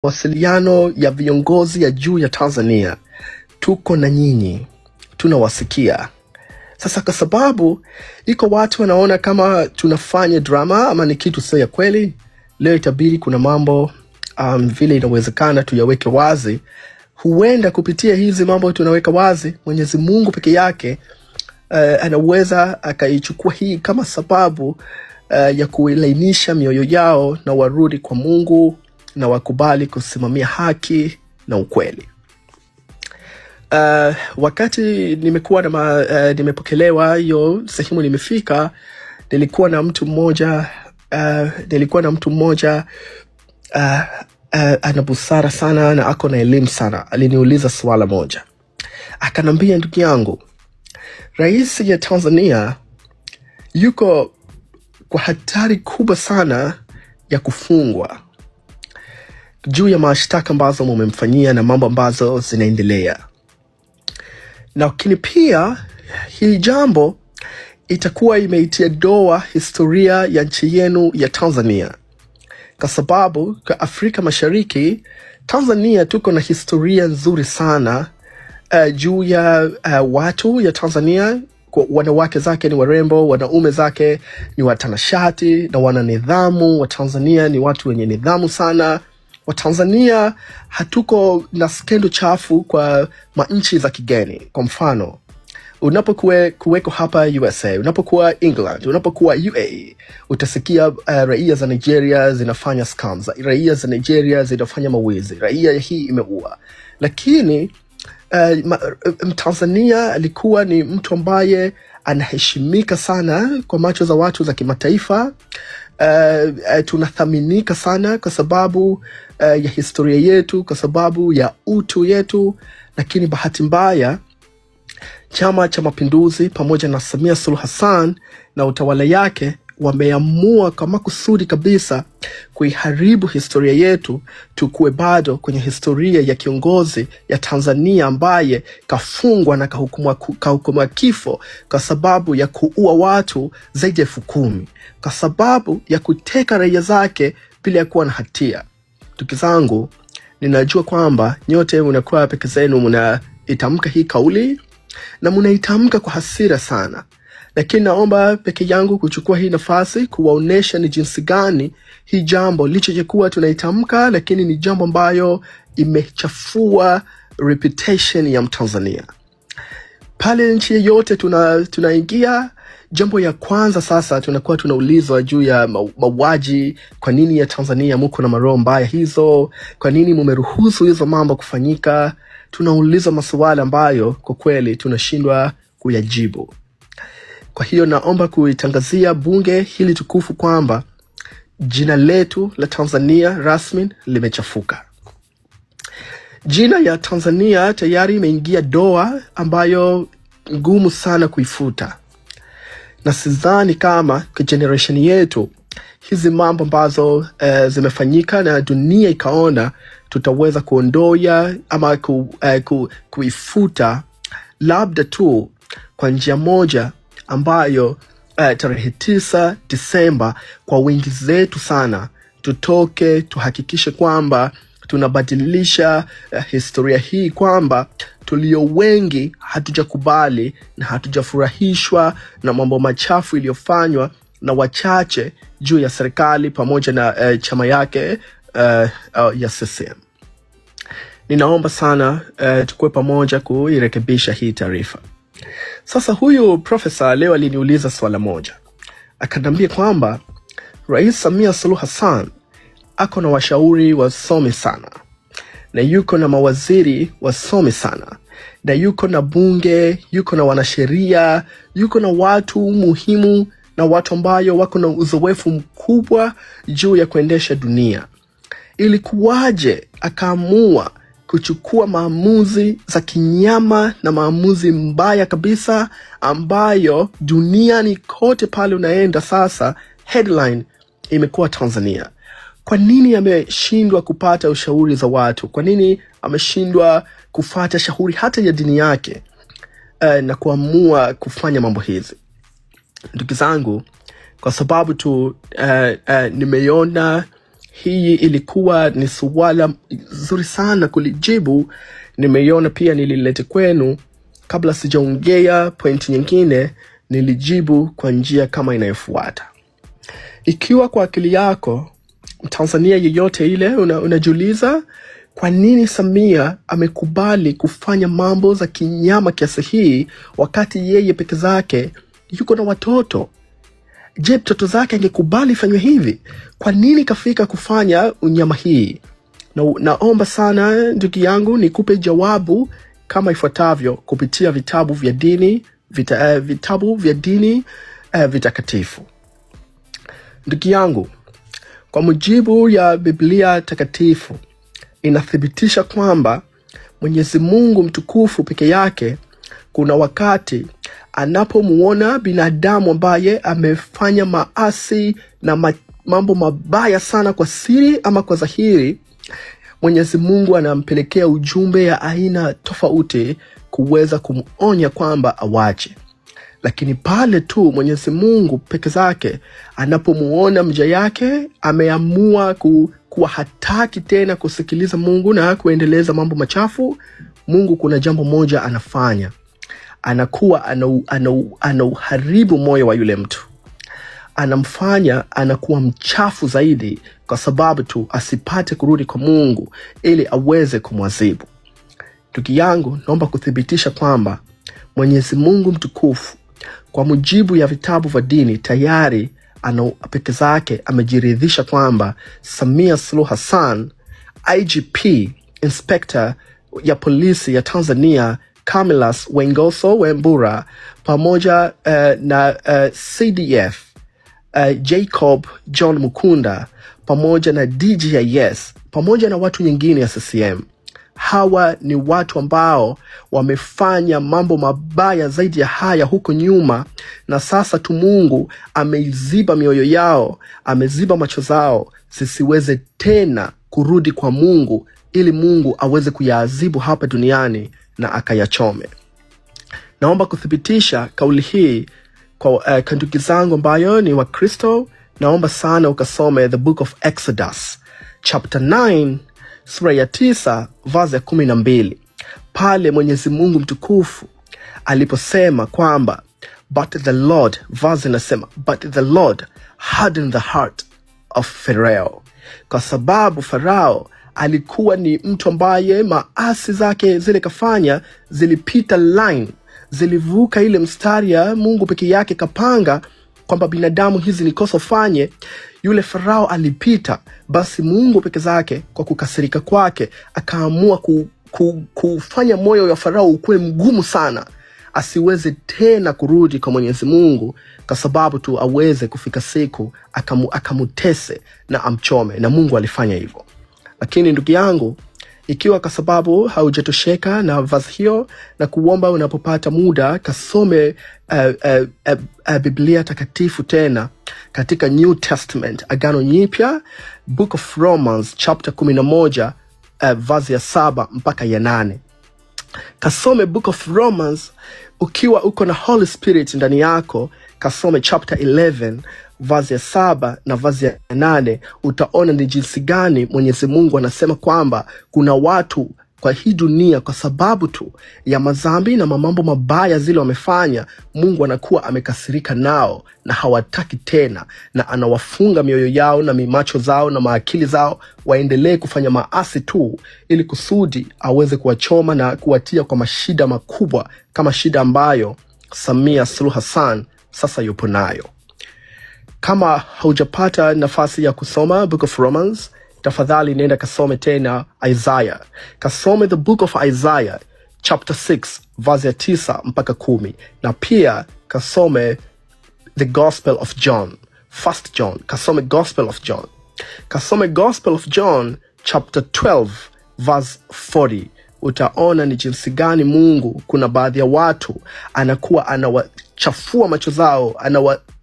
mawasiliano ya viongozi ya juu ya Tanzania. Tuko na nyinyi, tunawasikia. Sasa kwa sababu iko watu wanaona kama tunafanya drama ama ni kitu sio ya kweli, leo itabidi kuna mambo vile inawezekana tuyaweke wazi. Huenda kupitia hizi mambo tunaweka wazi, Mwenyezi Mungu peke yake anaweza akaichukua hii kama sababu ya kuilainisha mioyo yao na warudi kwa Mungu na wakubali kusimamia haki na ukweli. Wakati nimekuwa na nimepokelewa hiyo sehemu nimefika, nilikuwa na mtu mmoja ana busara sana na ako na elimu sana. Aliniuliza swala moja. Akanambia, ndugu yangu, Rais ya Tanzania yuko kwa hatari kubwa sana ya kufungwa juu ya mashtaka ambazo mumemfanyia na mambo ambazo zinaendelea. Lakini pia hii jambo itakuwa imeitia doa historia ya nchi yenu ya Tanzania. Kwa sababu kwa Afrika Mashariki, Tanzania tuko na historia nzuri sana juu ya watu ya Tanzania. Wanawake zake ni warembo, wanaume zake ni watanashati na wana nidhamu. Wa Tanzania ni watu wenye nidhamu sana. Wa Tanzania hatuko na skendo chafu kwa manchi za kigeni. Kwa mfano, unapokuweko hapa USA, unapokuwa England, unapokuwa UAE, utasikia raia za Nigeria zinafanya scams, raia za Nigeria zinafanya mawizi, raia hii imeua. Lakini Tanzania alikuwa ni mtu ambaye anaheshimika sana kwa macho za watu za kimataifa. Tunathaminika sana kwa sababu ya historia yetu, kwa sababu ya utu yetu. Lakini bahati mbaya, Chama cha Mapinduzi pamoja na Samia Suluhu Hassan na utawala yake wameamua kwa makusudi kabisa kuiharibu historia yetu, tukue bado kwenye historia ya kiongozi ya Tanzania ambaye kafungwa na kahukumwa kifo kwa sababu ya kuua watu zaidi ya 10,000, kwa sababu ya kuteka raia zake bila ya kuwa na hatia. Ndugu zangu, ninajua kwamba nyote mnakuwa peke zenu mnaitamka hii kauli na mnaitamka kwa hasira sana. Lakini naomba peke yangu kuchukua hii nafasi kuwaonesha ni jinsi gani hii jambo licha ya kuwa tunaitamka, lakini ni jambo ambayo imechafua reputation ya Mtanzania. Pale nchi yote tunaingia, jambo ya kwanza sasa tunakuwa tunaulizwa juu ya mauaji. Kwa nini ya Tanzania mko na maroho mbaya hizo? Kwa nini mumeruhusu hizo mambo kufanyika? Tunaulizwa maswali ambayo kwa kweli tunashindwa kuyajibu. Kwa hiyo naomba kuitangazia bunge hili tukufu kwamba jina letu la Tanzania rasmi limechafuka. Jina ya Tanzania tayari imeingia doa ambayo ngumu sana kuifuta. Na sidhani kama kwa generation yetu hizi mambo ambazo zimefanyika na dunia ikaona tutaweza kuondoa ama kuifuta, labda tu kwa njia moja ambayo tarehe 9 Disemba kwa wingi zetu sana tutoke tuhakikishe kwamba tunabadilisha historia hii, kwamba tulio wengi hatujakubali na hatujafurahishwa na mambo machafu iliyofanywa na wachache juu ya serikali pamoja na chama yake ya CCM. Ninaomba sana tukue pamoja kuirekebisha hii taarifa. Sasa huyu profesa leo aliniuliza swala moja. Akanambia kwamba Rais Samia Suluhu Hassan ako na washauri wasomi sana, na yuko na mawaziri wasomi sana, na yuko na bunge, yuko na wanasheria, yuko na watu muhimu na watu ambayo wako na uzoefu mkubwa juu ya kuendesha dunia. Ilikuwaje akaamua kuchukua maamuzi za kinyama na maamuzi mbaya kabisa ambayo duniani kote pale unaenda sasa headline imekuwa Tanzania? Kwa nini ameshindwa kupata ushauri za watu? Kwa nini ameshindwa kufuata shauri hata ya dini yake na kuamua kufanya mambo hizi? Ndugu zangu, kwa sababu tu nimeona Hii ilikuwa ni swala zuri sana kulijibu. Nimeiona pia nililete kwenu. Kabla sijaongea pointi nyingine, nilijibu kwa njia kama inayofuata. Ikiwa kwa akili yako, Mtanzania yeyote ile, unajiuliza kwa nini Samia amekubali kufanya mambo za kinyama kiasi hii wakati yeye peke zake yuko na watoto? Je, mtoto zake angekubali fanywe hivi? Kwa nini kafika kufanya unyama hii? Naomba sana ndugu yangu nikupe jawabu kama ifuatavyo kupitia vitabu vya dini, vitabu vya dini vitakatifu. Ndugu yangu, kwa mujibu ya Biblia takatifu, inathibitisha kwamba Mwenyezi Mungu mtukufu peke yake kuna wakati anapomuona binadamu ambaye amefanya maasi na mambo mabaya sana kwa siri ama kwa dhahiri, Mwenyezi Mungu anampelekea ujumbe ya aina tofauti kuweza kumuonya kwamba awache. Lakini pale tu Mwenyezi Mungu peke zake anapomuona mja yake ameamua kuwa hataki tena kusikiliza Mungu na kuendeleza mambo machafu, Mungu kuna jambo moja anafanya. Anakuwa anauharibu moyo wa yule mtu. Anamfanya anakuwa mchafu zaidi kwa sababu tu asipate kurudi kwa Mungu ili aweze kumwadhibu. Ndugu yangu, naomba kuthibitisha kwamba Mwenyezi Mungu mtukufu kwa mujibu ya vitabu vya dini tayari peke zake amejiridhisha kwamba Samia Suluhu Hassan, IGP, Inspector ya polisi ya Tanzania Camillus Wengoso Wembura, pamoja na CDF Jacob John Mukunda, pamoja na DGIS, pamoja na watu nyingine ya CCM. Hawa ni watu ambao wamefanya mambo mabaya zaidi ya haya huko nyuma, na sasa tu Mungu ameiziba mioyo yao, ameziba macho zao sisiweze tena kurudi kwa Mungu ili Mungu aweze kuyaadhibu hapa duniani na akayachome. Naomba kuthibitisha kauli hii kwa ndugu zangu ambayo ni Wakristo. Naomba sana ukasome the book of Exodus chapter 9 sura ya 9 verse ya 12. Pale Mwenyezi Mungu mtukufu aliposema kwamba but the Lord hardened the heart of Pharaoh. Kwa sababu Farao alikuwa ni mtu ambaye maasi zake zile kafanya zilipita line, zilivuka ile mstari ya Mungu peke yake kapanga kwamba binadamu hizi ni kosa fanye. Yule Farao alipita, basi Mungu peke zake kwa kukasirika kwake akaamua kufanya moyo wa Farao ukue mgumu sana, asiweze tena kurudi kwa Mwenyezi Mungu, kwa sababu tu aweze kufika siku akamutese na amchome, na Mungu alifanya hivyo. Lakini ndugu yangu, ikiwa kwa sababu haujatosheka na vazi hiyo, na kuomba unapopata muda kasome Biblia takatifu tena katika New Testament, Agano Jipya, Book of Romans chapter 11 vazi ya 7 mpaka ya 8. Kasome Book of Romans ukiwa uko na Holy Spirit ndani yako. Kasome chapter 11 vazi ya 7 na vazi ya 8. Utaona ni jinsi gani Mwenyezi Mungu anasema kwamba kuna watu kwa hii dunia, kwa sababu tu ya madhambi na mambo mabaya zile wamefanya, Mungu anakuwa amekasirika nao na hawataki tena, na anawafunga mioyo yao na mimacho zao na maakili zao waendelee kufanya maasi tu, ili kusudi aweze kuwachoma na kuwatia kwa mashida makubwa kama shida ambayo Samia Suluhu Hassan sasa yupo nayo. Kama haujapata nafasi ya kusoma Book of Romans, tafadhali nenda kasome tena Isaiah. Kasome the book of Isaiah chapter 6 verse ya 9 mpaka 10. Na pia kasome the Gospel of John, 1 John. Kasome Gospel of John. Kasome Gospel of John chapter 12 verse 40. Utaona ni jinsi gani Mungu kuna baadhi ya watu anakuwa anawachafua macho zao,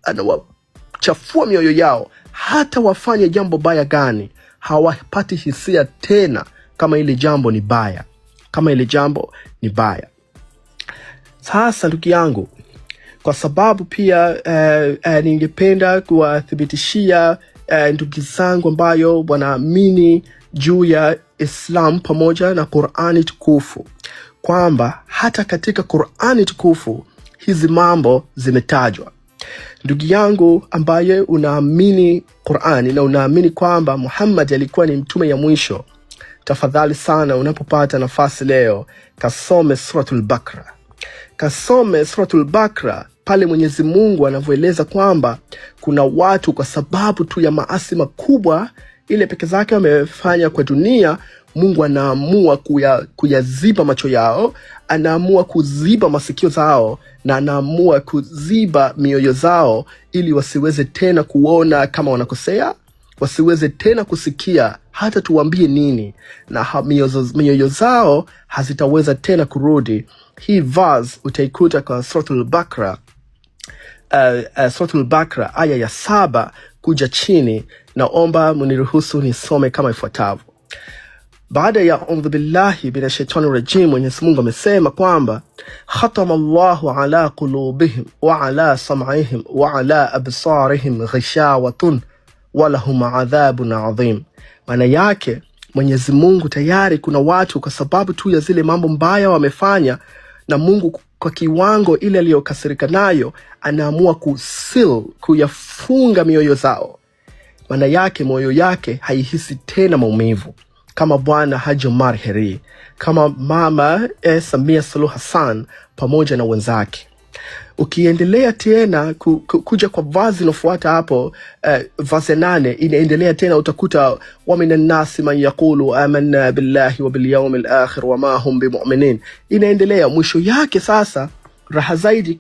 anawachafua mioyo yao, hata wafanye jambo baya gani hawapati hisia tena kama ile jambo ni baya, kama ile jambo ni baya. Sasa ndugu yangu, kwa sababu pia ningependa kuwathibitishia ndugu zangu ambayo wanaamini juu ya Islam pamoja na Qur'ani tukufu, kwamba hata katika Qur'ani tukufu hizi mambo zimetajwa. Ndugu yangu ambaye unaamini Qur'ani na unaamini kwamba Muhammad alikuwa ni mtume ya mwisho, tafadhali sana unapopata nafasi leo kasome suratul Baqara. Kasome suratul Baqara, pale Mwenyezi Mungu anavyoeleza kwamba kuna watu kwa sababu tu ya maasi makubwa ile peke zake wamefanya kwa dunia, Mungu anaamua kuyaziba macho yao, anaamua kuziba masikio zao, na anaamua kuziba mioyo zao ili wasiweze tena kuona kama wanakosea, wasiweze tena kusikia hata tuwaambie nini, na mioyo zao hazitaweza tena kurudi. Hii verse utaikuta kwa suratul Baqara, suratul Baqara aya ya 7 kuja chini. Naomba mniruhusu nisome kama ifuatavyo. Baada ya a'udhu billahi minash shaitani rajim, Mwenyezi Mungu amesema kwamba khatama Allahu ala qulubihim wa ala sam'ihim wa ala absarihim ghishawatun wa lahum adhabun adhim. Maana yake Mwenyezi Mungu tayari kuna watu kwa sababu tu ya zile mambo mbaya wamefanya, na Mungu kwa kiwango ile aliyokasirika nayo anaamua kuyafunga mioyo zao. Maana yake moyo yake haihisi tena maumivu, kama Bwana Haji Omar Heri, kama Mama Samia Suluhu Hassan pamoja na wenzake. Ukiendelea tena kuja kwa vazi inofuata hapo, vazi 8 inaendelea tena, utakuta wa minan nasi man yaqulu amanna billahi wa bil yawmil akhir wa ma hum bimu'minin. Inaendelea, mwisho yake sasa raha zaidi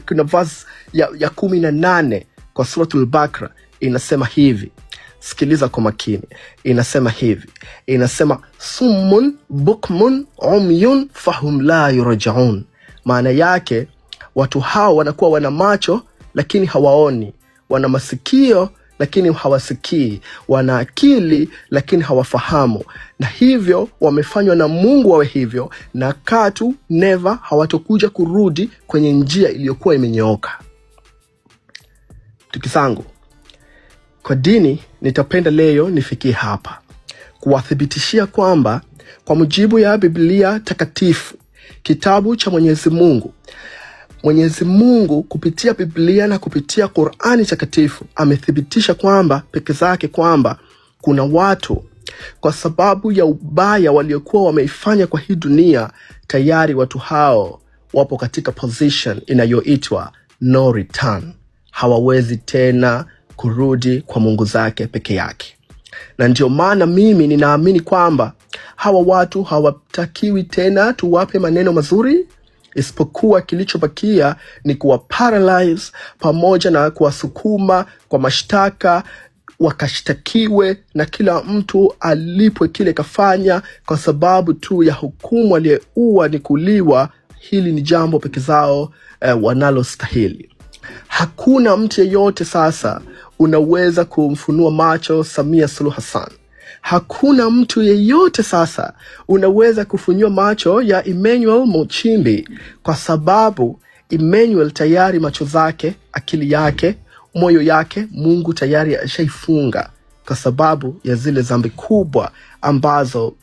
kuna vazi ya 18 kwa suratul Baqara inasema hivi. Sikiliza kwa makini. Inasema hivi. Inasema summun bukmun umyun fahum la yurja'un. Maana yake watu hao wanakuwa wana macho lakini hawaoni, wana masikio lakini hawasikii, wana akili lakini hawafahamu, na hivyo wamefanywa na Mungu wawe hivyo, na katu never hawatokuja kurudi kwenye njia iliyokuwa imenyooka. Tukizangu kwa dini, nitapenda leo nifikie hapa kuwathibitishia kwamba kwa mujibu ya Biblia takatifu, kitabu cha Mwenyezi Mungu kupitia Biblia na kupitia Qur'ani takatifu amethibitisha kwamba peke zake kwamba kuna watu kwa sababu ya ubaya waliokuwa wameifanya kwa hii dunia, tayari watu hao wapo katika position inayoitwa no return. Hawawezi tena kurudi kwa Mungu zake peke yake. Na ndio maana mimi ninaamini kwamba hawa watu hawatakiwi tena tuwape maneno mazuri, isipokuwa kilichobakia ni kuwa paralyze pamoja na kuwasukuma kwa mashtaka, wakashtakiwe na kila mtu alipwe kile kafanya, kwa sababu tu ya hukumu aliyeua ni kuliwa. Hili ni jambo peke zao wanalostahili. Hakuna mtu yeyote sasa unaweza kumfunua macho Samia Suluhu Hassan. Hakuna mtu yeyote sasa unaweza kufunua macho ya Emmanuel Nchimbi, kwa sababu Emmanuel tayari macho zake, akili yake, moyo yake Mungu tayari ashaifunga kwa sababu ya zile dhambi kubwa ambazo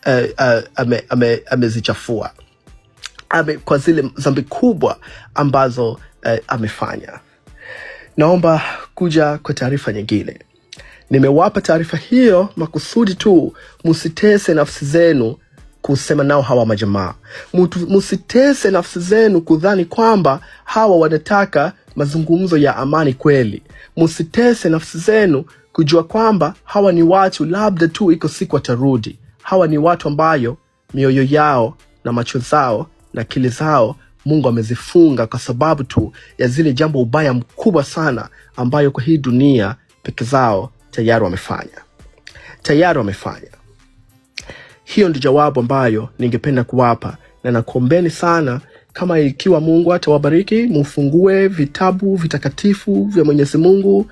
amezichafua. Kwa zile dhambi kubwa ambazo amefanya. Naomba kuja kwa taarifa nyingine. Nimewapa taarifa hiyo makusudi tu musitese nafsi zenu kusema nao hawa majamaa. Musitese nafsi zenu kudhani kwamba hawa wanataka mazungumzo ya amani kweli. Musitese nafsi zenu kujua kwamba hawa ni watu labda tu iko siku watarudi. Hawa ni watu ambayo mioyo yao na macho zao na akili zao Mungu amezifunga kwa sababu tu ya zile jambo ubaya mkubwa sana ambayo kwa hii dunia peke zao tayari wamefanya. Hiyo ndio jawabu ambayo ningependa kuwapa, na nakuombeni sana kama ikiwa Mungu atawabariki mufungue vitabu vitakatifu vya Mwenyezi Mungu.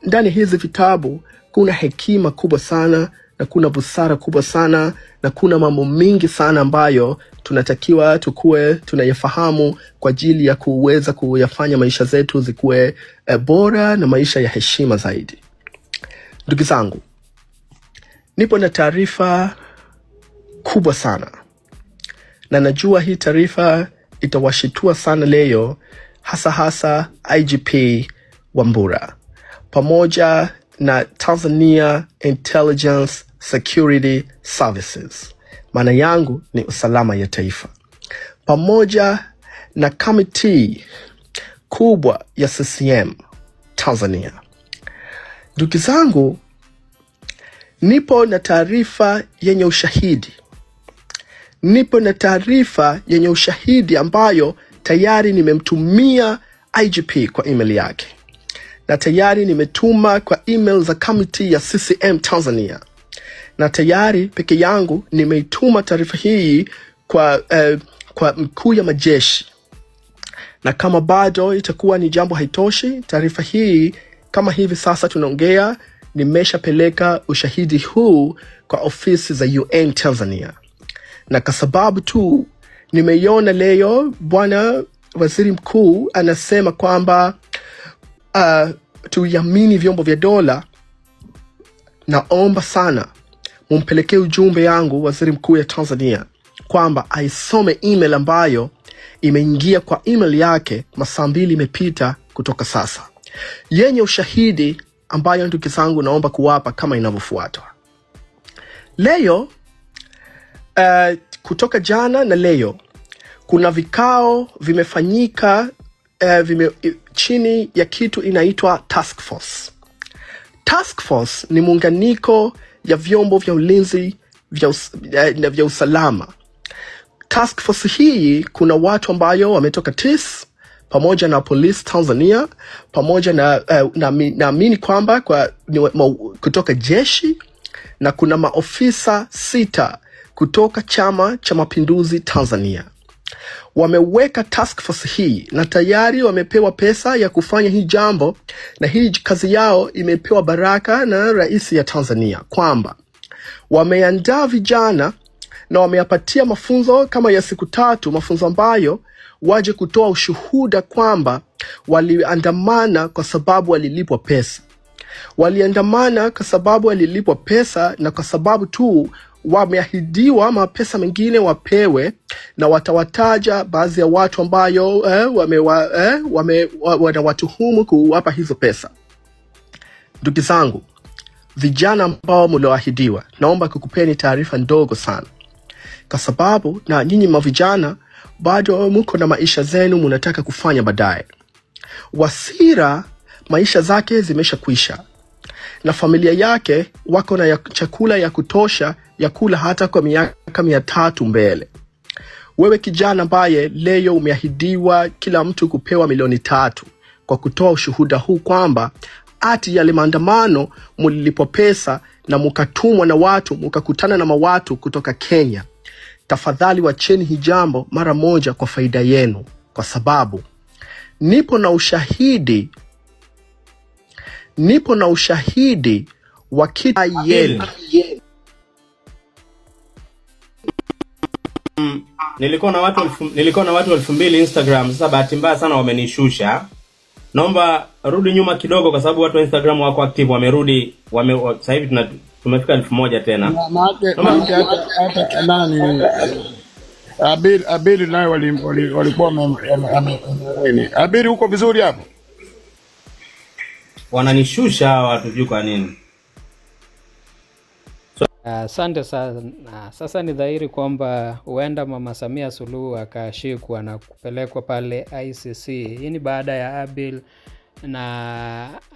Ndani hizi vitabu kuna hekima kubwa sana na kuna busara kubwa sana na kuna mambo mingi sana ambayo tunatakiwa tukue tunayafahamu kwa ajili ya kuweza kuyafanya maisha zetu zikuwe bora na maisha ya heshima zaidi. Ndugu zangu, nipo na taarifa kubwa sana, na najua hii taarifa itawashitua sana leo, hasa IGP Wambura pamoja na Tanzania Intelligence Security Services, maana yangu ni usalama ya taifa, pamoja na kamati kubwa ya CCM Tanzania. Ndugu zangu, nipo na taarifa yenye ushahidi. Nipo na taarifa yenye ushahidi ambayo tayari nimemtumia IGP kwa email yake, na tayari nimetuma kwa email za kamati ya CCM Tanzania, na tayari peke yangu nimeituma taarifa hii kwa mkuu ya majeshi. Na kama bado itakuwa ni jambo haitoshi, taarifa hii kama hivi sasa tunaongea, nimeshapeleka ushahidi huu kwa ofisi za UN Tanzania. Na kwa sababu tu nimeiona leo bwana waziri mkuu anasema kwamba tuiamini vyombo vya dola, naomba sana mumpelekee ujumbe yangu waziri mkuu ya Tanzania kwamba aisome email ambayo imeingia kwa email yake masaa 2 imepita kutoka sasa, yenye ushahidi ambayo ndugu zangu naomba kuwapa kama inavyofuata. Leo kutoka jana na leo kuna vikao vimefanyika chini ya kitu inaitwa task force. Task force ni muunganiko ya vyombo vya ulinzi vya usalama. Task force hii kuna watu ambayo wametoka TIS pamoja na Police Tanzania, pamoja naamini kwamba kutoka jeshi, na kuna maofisa 6 kutoka Chama cha Mapinduzi Tanzania. Wameweka task force hii na tayari wamepewa pesa ya kufanya hii jambo, na hii kazi yao imepewa baraka na rais ya Tanzania, kwamba wameandaa vijana na wameyapatia mafunzo kama ya siku 3, mafunzo ambayo waje kutoa ushuhuda kwamba waliandamana kwa sababu walilipwa pesa. Waliandamana kwa sababu walilipwa pesa, na kwa sababu tu wameahidiwa mapesa mengine wapewe, na watawataja baadhi ya watu ambayo wanawatuhumu kuwapa hizo pesa. Ndugu zangu, vijana ambao mlioahidiwa, naomba kukupeni taarifa ndogo sana, kwa sababu na nyinyi mavijana bado mko na maisha zenu mnataka kufanya baadaye. Wasira maisha zake zimeshakwisha, na familia yake wako na chakula ya kutosha ya kula hata kwa miaka 300 mbele. Wewe kijana ambaye leo umeahidiwa kila mtu kupewa milioni 3 kwa kutoa ushuhuda huu kwamba ati yale maandamano mlilipwa pesa na mkatumwa na watu, mkakutana na mawatu kutoka Kenya, tafadhali wacheni hii jambo mara moja kwa faida yenu, kwa sababu nipo na ushahidi wa kitu yenu. Nilikuwa na watu 2000 Instagram. Sasa bahati mbaya sana wamenishusha. Naomba rudi nyuma kidogo, kwa sababu watu wa Instagram wako active, wamerudi. Sasa hivi tumefika 1000 tena. Hata nani Abiri naye walikuwa Abiri huko vizuri hapo. Wananishusha watu juu kwa nini? Asante sana. Sasa ni dhahiri kwamba huenda Mama Samia Suluhu akashikwa na kupelekwa pale ICC. Hii ni baada ya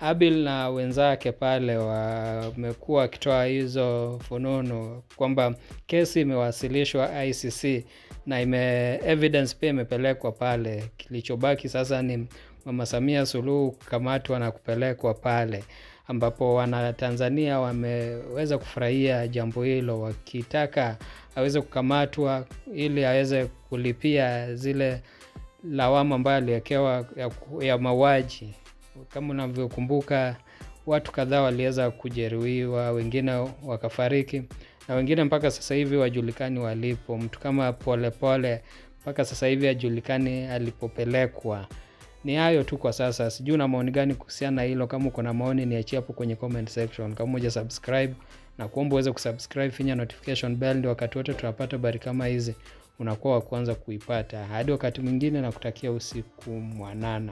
Abil na wenzake pale wamekuwa wakitoa hizo fununu kwamba kesi imewasilishwa ICC na evidence pia imepelekwa pale. Kilichobaki sasa ni Mama Samia Suluhu kukamatwa na kupelekwa pale, ambapo wana Tanzania wameweza kufurahia jambo hilo, wakitaka aweze kukamatwa ili aweze kulipia zile lawama ambayo aliwekewa ya mauaji. Kama unavyokumbuka, watu kadhaa waliweza kujeruhiwa, wengine wakafariki, na wengine mpaka sasa hivi wajulikani walipo. Mtu kama Polepole mpaka sasa hivi hajulikani alipopelekwa. Ni hayo tu kwa sasa. Sijui una maoni gani kuhusiana na hilo. Kama uko na maoni niachie hapo kwenye comment section. Kama huja subscribe, na kuomba uweze kusubscribe, finya notification bell ndio wakati wote tunapata habari kama hizi unakuwa wa kwanza kuipata. Hadi wakati mwingine, nakutakia usiku mwanana.